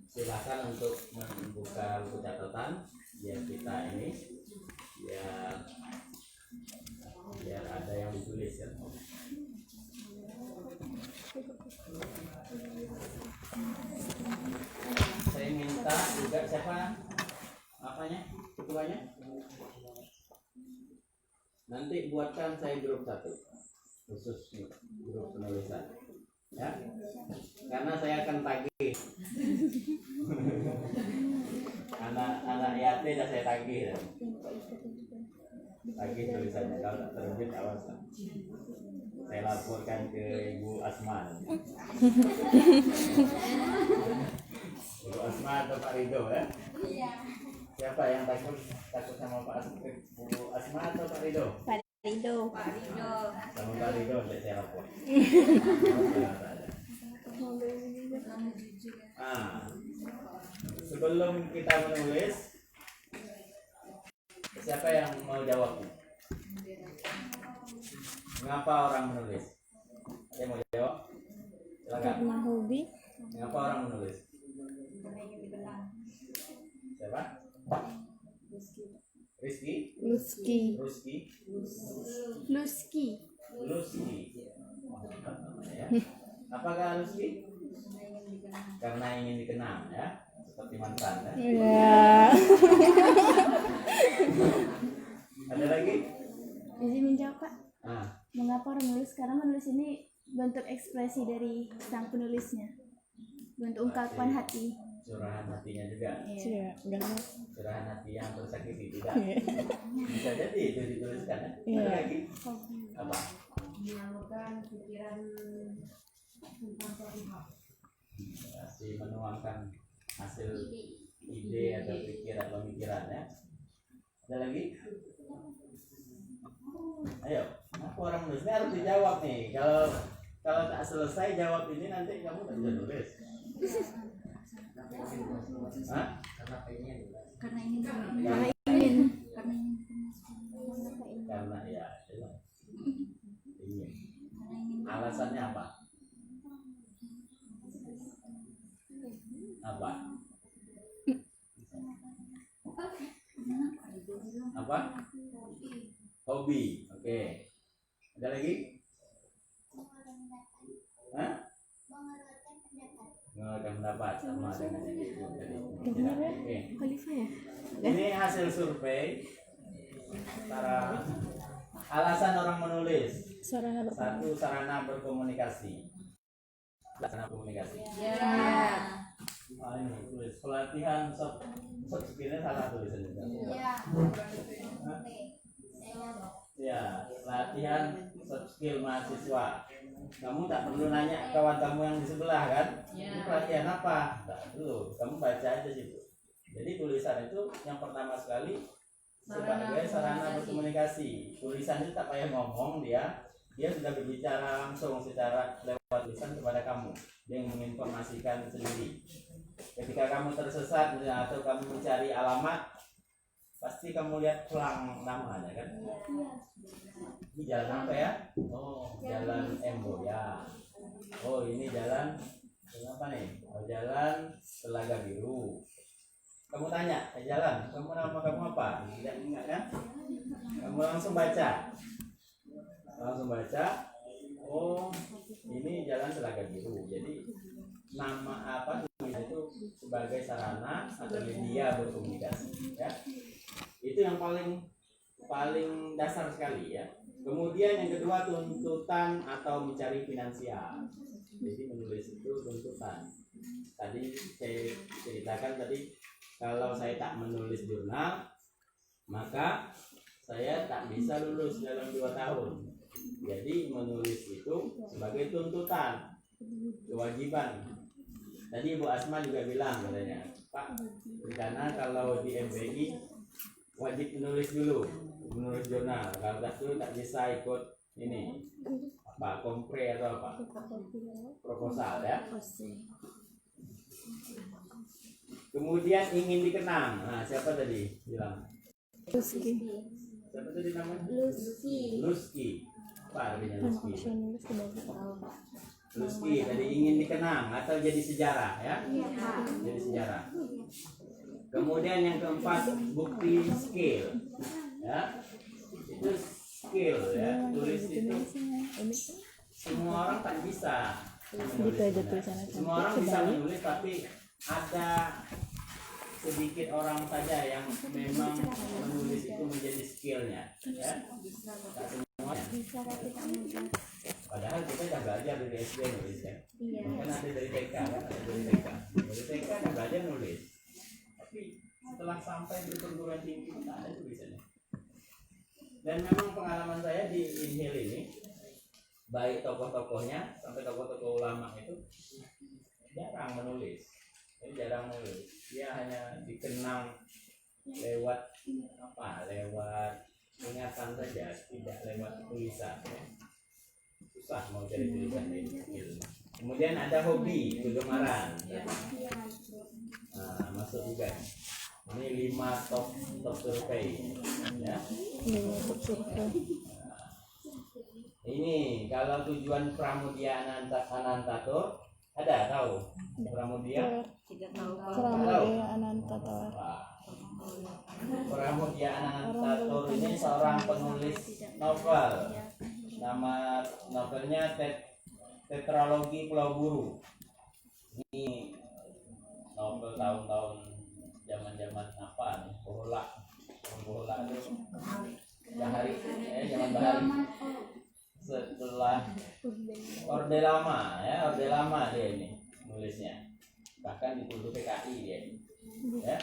silakan untuk membuka buku catatan biar kita ini biar ada yang ditulis ya. Saya minta juga siapa apanya ketuanya nanti buatkan saya grup satu khusus grup penulisan ya, karena saya akan tagih anak YAT dah saya tagih tulisannya, kalau tak terbit awas saya laporkan ke Ibu Asma. Ibu Asma atau Pak Rido ya? Siapa yang takut sama Pak Asma? Bu Asma atau Pak Rido? Pak Rido. Sama Pak Rido saya lapor. Sebelum kita menulis, siapa yang mau jawab? Mengapa orang menulis? Saya mau jawab. Silakan. Karena hobi. Mengapa orang menulis? Siapa? Rizky? Luski. Ruski? Luski. Luski. Ya. Apakah Luski? Karena ingin dikenang ya, seperti mantan ya. Iya. Ada lagi? Izin menjawab, Pak. Mengapa orang menulis? Karena menulis ini bentuk ekspresi dari sang penulisnya, bentuk ungkapan hati. Curahan hatinya juga. Iya, udah. Curahan hati yang tersakiti tidak. Bisa jadi itu dituliskan ya. Iya. Ada lagi? Apa? Menyalurkan pikiran tentang suatu hal. Masih menuangkan hasil ide atau pikiran pemikiran ya. Ada lagi? Ayo, aku orang menulis ini harus dijawab nih. Kalau tak selesai jawab ini nanti kamu tak bisa nulis. Hah? Karena ingin. Karena ya ingin. Alasannya apa? Apa? Apa? Hobi. Oke. Ada lagi? Hah? Mengeluarkan pendapat sama dengan yang itu tadi. Benar ya? Oke. Khalifah ya? Ini hasil survei para alasan orang menulis. Sarana berkomunikasi. Satu, sarana berkomunikasi. Sarana komunikasi. Ini tulis pelatihan soft skillnya salah tulisannya. Ya, latihan soft skill mahasiswa. Kamu tak perlu nanya kawan kamu yang di sebelah kan? Ini pelatihan apa? Tak perlu, kamu baca aja situ. Jadi tulisan itu yang pertama sekali sebagai sarana berkomunikasi. Tulisan itu tak payah ngomong, dia sudah berbicara langsung secara lewat tulisan kepada kamu. Dia menginformasikan sendiri. Ketika kamu tersesat atau kamu mencari alamat, pasti kamu lihat pelang namanya kan? Ini jalan apa ya? Oh, jalan Embo ya. Oh, ini jalan apa nih? Oh, jalan Telaga Biru. Kamu tanya, jalan, nama kamu apa? Tidak ingat kan? Kamu langsung baca. Oh, ini jalan Telaga Biru. Jadi nama apa itu sebagai sarana atau media berkomunikasi ya. Itu yang paling dasar sekali ya. Kemudian yang kedua, tuntutan atau mencari finansial. Jadi menulis itu tuntutan. Tadi saya ceritakan tadi, kalau saya tak menulis jurnal maka saya tak bisa lulus dalam 2 tahun. Jadi menulis itu sebagai tuntutan, kewajiban. Tadi Ibu Asma juga bilang katanya, Pak, rencana kalau di MBI wajib menulis dulu, menulis jurnal. Kalau itu tak bisa ikut ini apa kompre atau apa proposal ya. Kemudian ingin dikenang. Nah, siapa tadi bilang? Luski. Siapa tadi namanya? Luski. Apa artinya Luski? Luski tadi ingin dikenang atau jadi sejarah ya? Jadi sejarah. Kemudian yang keempat, bukti skill ya. Itu skill ya, tulis itu semua orang tak bisa menulis. Semua orang bisa menulis, tapi ada sedikit orang saja yang memang menulis itu menjadi skillnya ya. Tak semuanya. Padahal kita sudah belajar dari SD nulis ya. Kan ada dari TK kan, dari TK sudah belajar nulis. Tapi setelah sampai di perguruan tinggi tidak ada tulisannya. Dan memang pengalaman saya di Inhil ini, baik tokoh-tokohnya sampai tokoh-tokoh ulama itu jarang menulis. Dia hanya dikenang lewat apa? Lewat ingatan saja, tidak lewat tulisan. Ya. Susah mau cari tulisan ini. Kemudian ada hobi, kegemaran. Nah, masuk juga. Ini 5 top survei ya. Ini kalau tujuan Pramudia Anantatur ada tahu? Pramudia Anantatur. Pramudia Anantatur ini seorang penulis novel. Nama novelnya Tetralogi Pulau Buru. Ini novel tahun-tahun zaman apa nih? Bohola itu Bahari, zaman Bahari. Setelah Orde Lama ya, Orde Lama dia ini nulisnya. Bahkan dituduh PKI dia ini. Ya.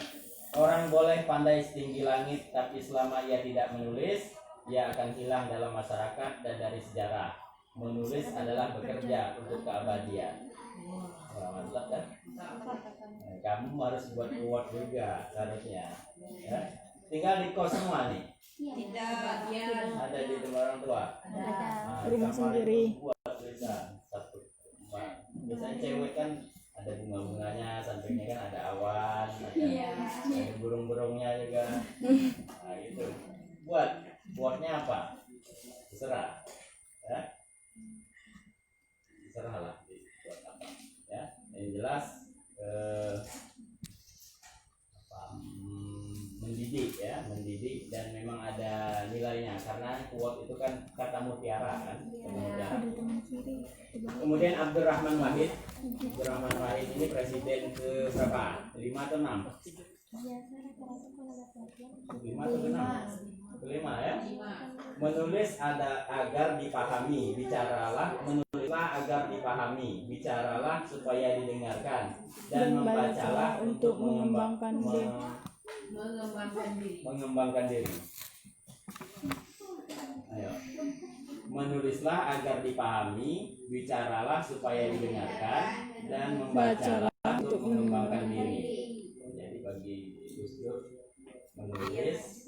Orang boleh pandai setinggi langit, tapi selama ia tidak menulis, ia akan hilang dalam masyarakat dan dari sejarah. Menulis adalah bekerja untuk keabadian. Mantap kan? Kamu harus buat quote juga seharusnya. Ya. Tinggal di kos semua nih. Ada di rumah orang tua. Nah, Rumah sendiri. Buat tulisan satu. Biasanya cewek kan ada bunga-bunganya, sampingnya kan ada awan, ada burung-burungnya juga. Nah, itu. Buatnya apa? Terserah. Ya. Terserahlah buat apa. Ya. Yang jelas mendidik dan memang ada nilainya, karena quote itu kan kata mutiara kan, Kemudian Abdurrahman Wahid. Abdurrahman Wahid ini presiden ke berapa? 5 atau 6? 5 atau 6? Kelima ya. Menulis agar dipahami, bicaralah. Menulislah agar dipahami, bicaralah supaya didengarkan, dan membacalah untuk mengembangkan diri. Ayo. Menulislah agar dipahami, bicaralah supaya didengarkan, dan membacalah untuk mengembangkan diri. Jadi bagi Gus Dur, menulis,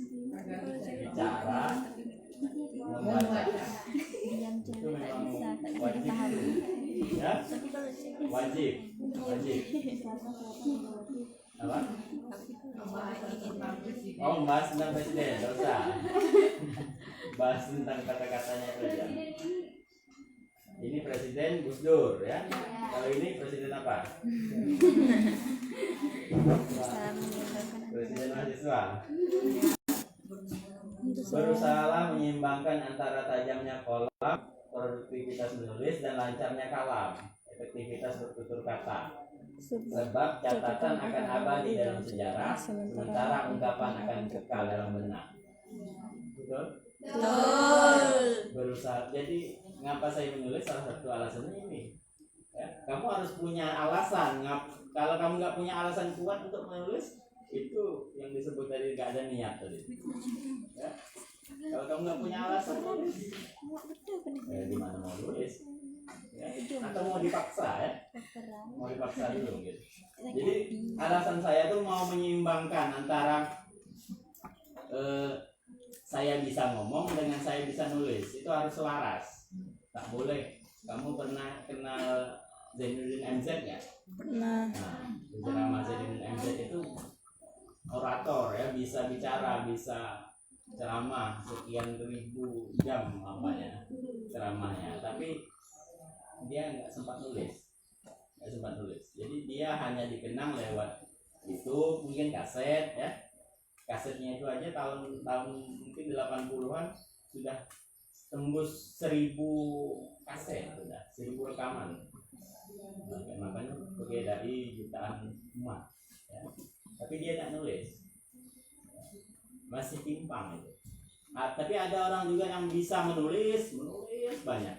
bicara, membaca itu memang wajib, ya, wajib. Apa? Oh, bahas tentang presiden, tidak usah. Bahas tentang kata-katanya saja. Ini presiden Gus Dur, ya. Kalau ini presiden apa? Presiden mahasiswa. Berusahalah menyeimbangkan antara tajamnya kolam, produktivitas menulis, dan lancarnya kalam, efektivitas bertutur kata. Sebab catatan akan abadi dalam sejarah, sementara ungkapan akan kekal dalam benak. Betul? Berusaha. Jadi ngapa saya menulis, salah satu alasannya ini. Ya, kamu harus punya alasan. Kalau kamu nggak punya alasan kuat untuk menulis, itu yang disebut tadi nggak ada niat tadi. Ya. Kalau kamu nggak punya alasan, gimana mau nulis? Ya. Atau mau dipaksa ya? Mau dipaksa dulu gitu. Jadi alasan saya tuh mau menyeimbangkan antara saya bisa ngomong dengan saya bisa nulis. Itu harus selaras. Tak boleh. Kamu pernah kenal Zainuddin MZ ya? Pernah. Nah, ceramah Zainuddin MZ itu orator ya, bisa bicara, bisa ceramah sekian ribu jam namanya ceramahnya, tapi dia nggak sempat nulis, jadi dia hanya dikenang lewat itu mungkin kaset ya, kasetnya itu aja tahun mungkin 80-an sudah tembus 1000 kaset, sudah 1000 rekaman. Makanya beredari jutaan umat ya. Tapi dia tak nulis, masih timpang itu. Tapi ada orang juga yang bisa menulis banyak,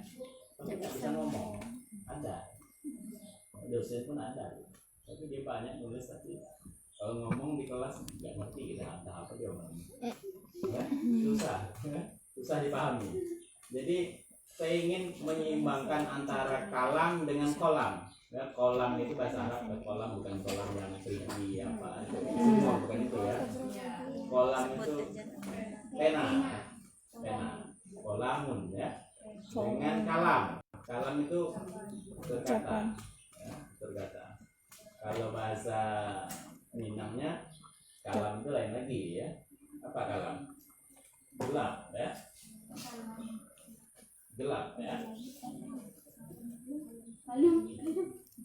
tapi tak bisa ngomong. Ada, dosen pun ada, tapi dia banyak nulis tapi kalau ngomong di kelas nggak ngerti kita entah apa dia ngomong. Ya, susah dipahami. Jadi saya ingin menyeimbangkan antara kalam dengan kolam. Ya, kolam itu bahasa Arab, kolam bukan kolam yang tinggi apa, semua bukan itu ya. Kolam itu pena, kolamun ya. Dengan kalam itu berkata, ya, berkata. Kalau bahasa Minangnya kalam itu lain lagi ya. Apa kalam? Gelap ya. Gelap ya.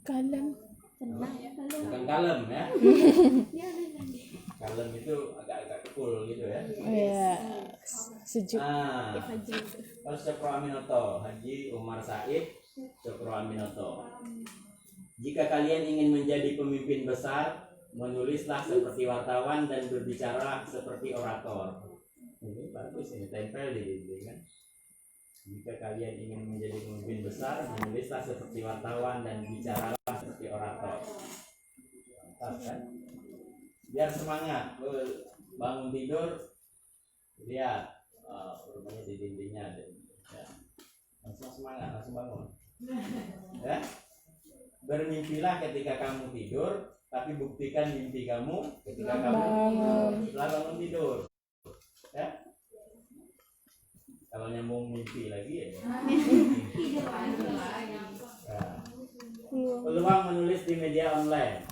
Kalem. Bukan kalem ya. Kalem itu agak-agak cool gitu ya. Iya. Sejuk. Terus Cokro Aminoto, Haji Umar Said Cokro Aminoto. Jika kalian ingin menjadi pemimpin besar, menulislah seperti wartawan dan berbicara seperti orator. Ini bagus, ini tempel di dinding kan. Jika kalian ingin menjadi pemimpin besar, menulislah seperti wartawan dan bicaralah seperti orator. Mantap kan? Biar semangat. Bangun tidur, lihat rumahnya di dindingnya. Ya. Langsung semangat, langsung bangun. Ya? Bermimpilah ketika kamu tidur, tapi buktikan mimpi kamu ketika kamu setelah bangun tidur. Ya? Kalau nyambung mimpi lagi ya. Nah, peluang menulis di media online.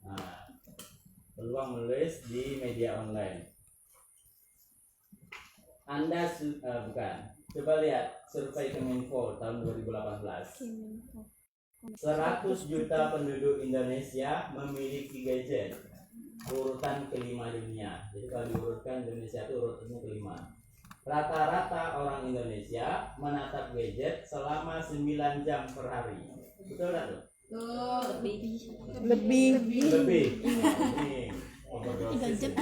Nah, peluang menulis di media online. Anda bukan. Coba lihat survei Kemenfo tahun 2018. 100 juta penduduk Indonesia memiliki gadget. Urutan kelima dunia. Jadi kalau diurutkan Indonesia itu urutannya kelima. rata-rata orang Indonesia menatap gadget selama 9 jam per hari. Betul nggak tuh? Lebih. Lebih. Ini overdosis.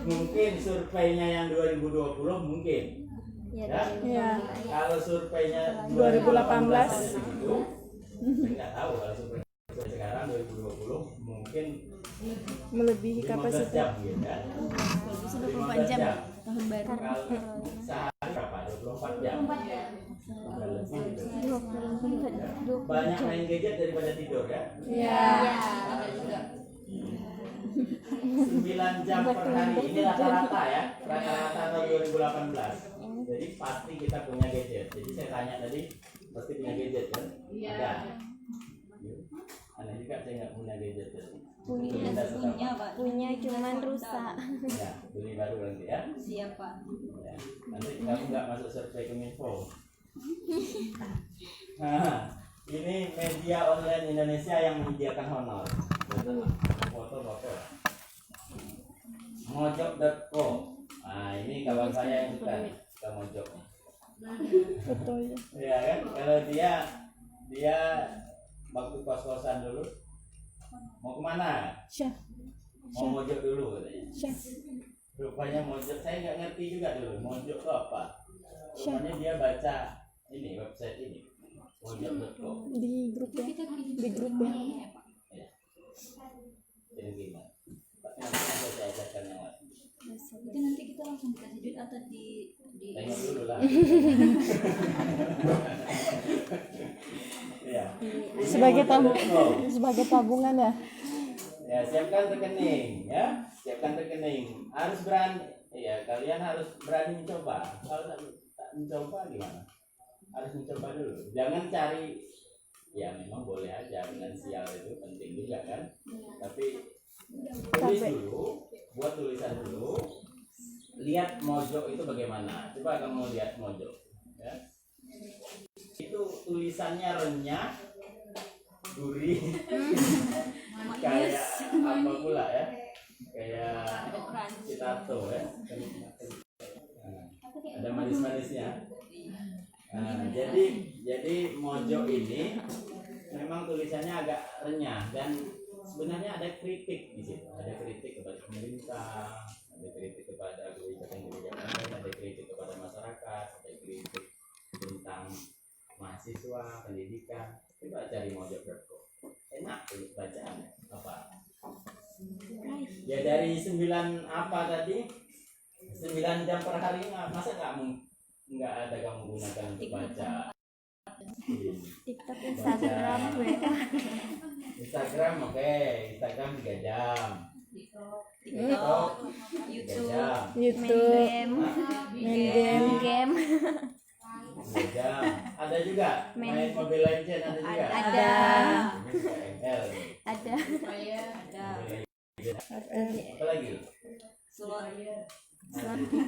Mungkin surveinya yang 2020 mungkin. Ya. Ya. Kalau surveinya 2018 segitu, saya nggak tahu kalau survei sekarang 2020 mungkin melebihi 15 kapasitas. jam gitu kan. 24 jam tahun baru. Kalau sehari berapa? 24 jam. Udah lebih gitu. Banyak main gadget daripada tidur ya. Ya. 9 jam per hari ini rata-rata ya, rata-rata tahun 2018. Jadi pasti kita punya gadget. Jadi saya tanya tadi pasti punya gadget kan? Ada. Aneh juga saya nggak punya gadget. Punya cuman rusak. Ya, beli baru nanti ya. Siapa? Ya. Nanti kamu nggak masuk survei Kominfo. Nah, ini media online Indonesia yang menyediakan honor. Foto-foto. Mojok.co. Nah, ini kawan saya yang bukan ke Mojok. Betul. Ya kan? Kalau dia waktu kos-kosan dulu mau kemana? Syah. Mau mojok dulu katanya. Syah. Rupanya mojok, saya nggak ngerti juga dulu mojok itu apa. Syah. Rupanya dia baca ini website ini mojok.co. Di grup ya. Di grup ya. Ya. Jadi gimana? Tapi nanti saya ajarkan yang lain. Itu nanti kita langsung dikasih duit atau di Tengok dulu lah. Ya. Ini Sebagai mojok.co. sebagai tabungan ya. Ya, siapkan rekening ya, siapkan rekening. Harus berani, ya kalian harus berani mencoba. Kalau tak mencoba gimana? Harus mencoba dulu. Jangan cari, ya memang boleh aja finansial itu penting juga kan. Tapi tulis dulu, buat tulisan dulu. Lihat mojok itu bagaimana. Coba kamu lihat mojok, ya. Itu tulisannya renyah, gurih. Kayak apa pula ya, kayak citato ya. Nah, ada manis-manisnya. Nah, jadi mojok ini memang tulisannya agak renyah dan sebenarnya ada kritik di situ. Ada kritik kepada pemerintah, ada kritik kepada kebijakan, ada kritik kepada masyarakat, ada kritik tentang mahasiswa, pendidikan. Coba cari mojok.co. Enak tuh bacaannya. Apa? Ya dari 9 apa tadi? 9 jam per hari masa nggak ada kamu gunakan untuk baca? TikTok, Instagram, WA. Instagram oke. Instagram 3 jam. TikTok, 3 YouTube, jam. YouTube. Main game. 3 jam. Ada juga main Mobile Legends ada juga. Ada. ML. Ada. Apa lagi?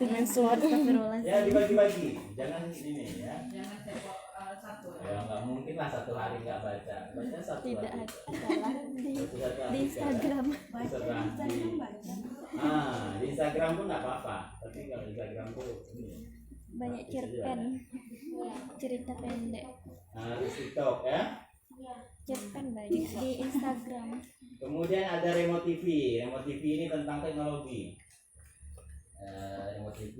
Main SWOT. Astagfirullah. Ya dibagi-bagi, jangan ini ya. Ya nggak mungkin lah satu hari nggak baca. Baca satu Tidak hari. ada di Instagram. Terserah di Instagram pun nggak apa-apa. Tapi kalau Instagram tuh ini Banyak cerpen, cerita pendek. nah di TikTok ya. Cerpen banyak di Instagram. Kemudian ada Remote TV. Remote TV ini tentang teknologi. Remote TV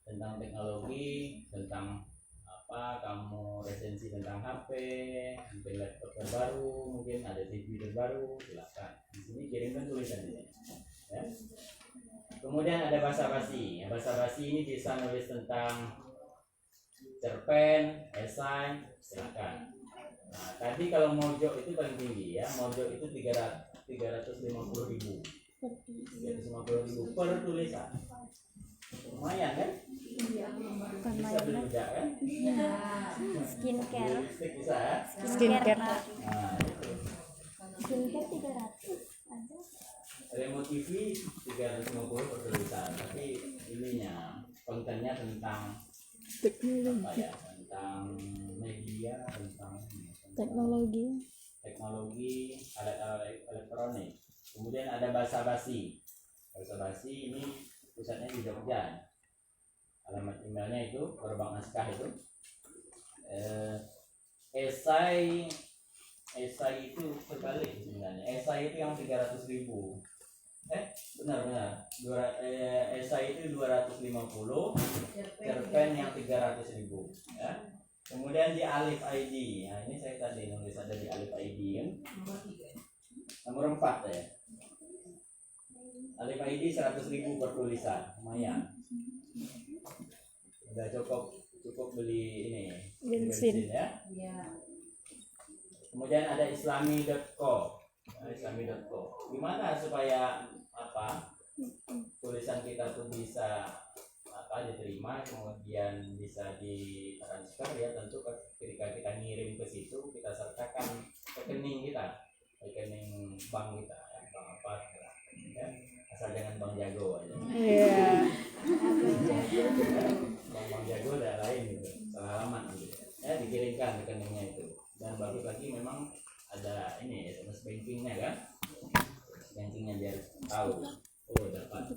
tentang teknologi, tentang apa kamu resensi tentang HP, mungkin laptop terbaru, mungkin ada TV terbaru, silakan. Di sini kirimkan tulisan ini. Ya. Kemudian ada basa-basi. Basa-basi ini bisa nulis tentang cerpen, esai, silakan. Nah, tadi kalau mojok itu paling tinggi ya. Mojok itu 350.000. 350.000 per tulisan. Lumayan kan? Bisa beli juga kan? Skincare. Lipstick bisa ya? Skincare. Nah, itu. Skincare 300 ada. Remote TV 350 per tulisan. Tapi ininya kontennya tentang apa ya? Tentang media, tentang Teknologi. alat-alat elektronik. Kemudian ada basa-basi. Basa-basi ini pusatnya di Jogja. alamat emailnya itu Korbank Naskah itu. Esai itu terbalik sebenarnya. Esai itu yang 300.000. Benar. Esai itu 250, cerpen yang 300.000 ya. Kemudian di Alif ID. Nah, ini saya tadi nulis ada di Alif ID kan. Nomor 4 ya. Alif ID 100.000 per tulisan, lumayan. Udah cukup beli ini Bensin. ya. Iya. Kemudian ada islami.co. Islami.co. Gimana supaya tulisan kita tuh bisa diterima, kemudian bisa ditransfer ya, tentu ketika kita ngirim ke situ kita sertakan rekening bank kita ya, bank apa ya, asal jangan Bank Jago aja. Iya. Bank Jago ada lain gitu, salah alamat gitu ya, dikirimkan rekeningnya itu. Dan bagus lagi memang ada ini SMS bankingnya kan, bankingnya biar tahu dapat